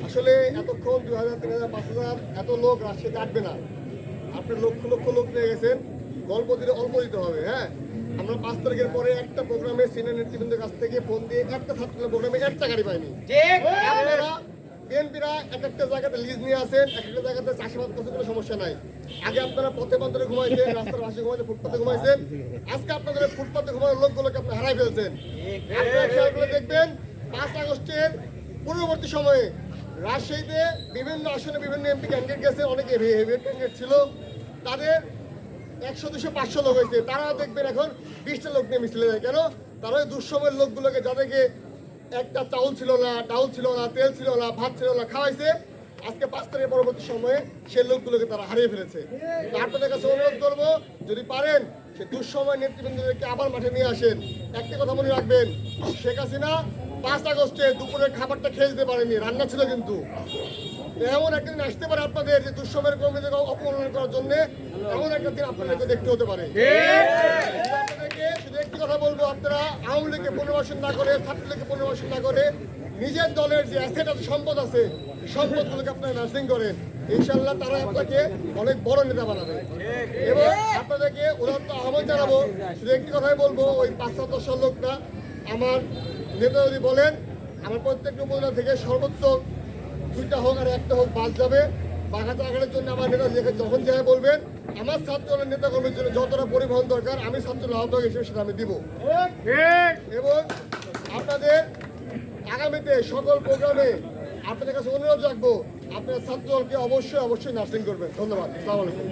আসলে এতক্ষণ 2000, 3000, 5000 এত লোক রাজশাহীতে আসবে না। আপনি লক্ষ লক্ষ লোক নিয়ে গেছেন, গল্প দিলে অল্প দিতে হবে। হ্যাঁ, আমরা 5 তারিখের পরে একটা প্রোগ্রামে সিনিয়র নেতৃবৃন্দের কাছ থেকে ফোন দিয়ে একটা ছাত্র প্রোগ্রামে একটা গাড়ি পাইনি। আপনারা বিএনপিরা এক একটা জায়গাতে লিজ নিয়ে আসেন, এক একটা জায়গাতে চাষাবাদ করতে কোনো সমস্যা নাই। আগে আপনারা পথে বন্দরে ঘুমাইছেন, রাস্তার পাশে ঘুমাইছেন, ফুটপাতে ঘুমাইছেন। আজকে আপনাদের ফুটপাতে ঘুমানোর লোকগুলোকে আপনি হারাই ফেলছেন। আপনারা খেয়াল করে দেখবেন 5 আগস্টের পূর্ববর্তী সময়ে রাজশাহীতে বিভিন্ন আসনে বিভিন্ন এমপি ক্যান্ডিডেট গেছে, অনেকে হেভি ক্যান্ডিডেট ছিল, তাদের 100, 200, 500 লোক হয়েছে। তারাও দেখবেন এখন 20টা লোক নিয়ে মিছিলে যায়। কেন? তারা ওই দুঃসময়ের লোকগুলোকে, যাদেরকে একটা চাউল ছিল না, ডাউল ছিল না, তেল ছিল না, ভাত ছিল না, খাওয়াইছে, আজকে 5 তারিখের পরবর্তী সময়ে সেই লোকগুলোকে তারা হারিয়ে ফেলেছে। আপনাদের কাছে অনুরোধ করবো, যদি পারেন সে দুঃসময় নেতৃবৃন্দদেরকে আবার মাঠে নিয়ে আসেন। একটা কথা মনে রাখবেন, শেখ হাসিনা 5 আগস্টে দুপুরের খাবারটা খেয়ে যেতে পারেনি, রান্না ছিল। কিন্তু এমন একটা দিন আসতে পারে আপনাদের, যে দুঃসময়ের কর্মীদেরকে অপমান করার জন্য এমন একটা দিন আপনাদেরকে দেখতে হতে পারে। আপনাদেরকে শুধু একটি কথা বলবো, আপনারা আওয়ামী লীগকে পুনর্বাসন না করে, ছাত্রলীগকে পুনর্বাসন না করে, নিজের দলের যে অ্যাসেট আছে, সম্পদ আছে, সম্পদগুলোকে আপনারা নার্সিং করেন। ইনশাল্লাহ তারা আপনাকে অনেক বড় নেতা বানাবে। এবং আপনাদেরকে উদাহরণ আহ্বান জানাবো, শুধু একটি কথাই বলবো, ওই 500-1000 লোকটা আমার নেতা যদি বলেন, আমার প্রত্যেকটা উপজেলা থেকে সর্বোচ্চ 2টা হোক আর 1টা হোক বাস যাবে। বাঘাতে আঘাতের জন্য আমার নেতা যখন যাই বলবেন, আমার ছাত্রদের নেতা কর্মীর জন্য যতটা পরিবহন দরকার আমি ছাত্র আহ্বায়ক হিসেবে সেটা আমি দিব। এবং আপনাদের আগামীতে সকল প্রোগ্রামে আপনাদের কাছে অনুরোধ রাখবো, আপনার ছাত্রদলকে অবশ্যই নার্সিং করবেন। ধন্যবাদ। আসসালামু আলাইকুম।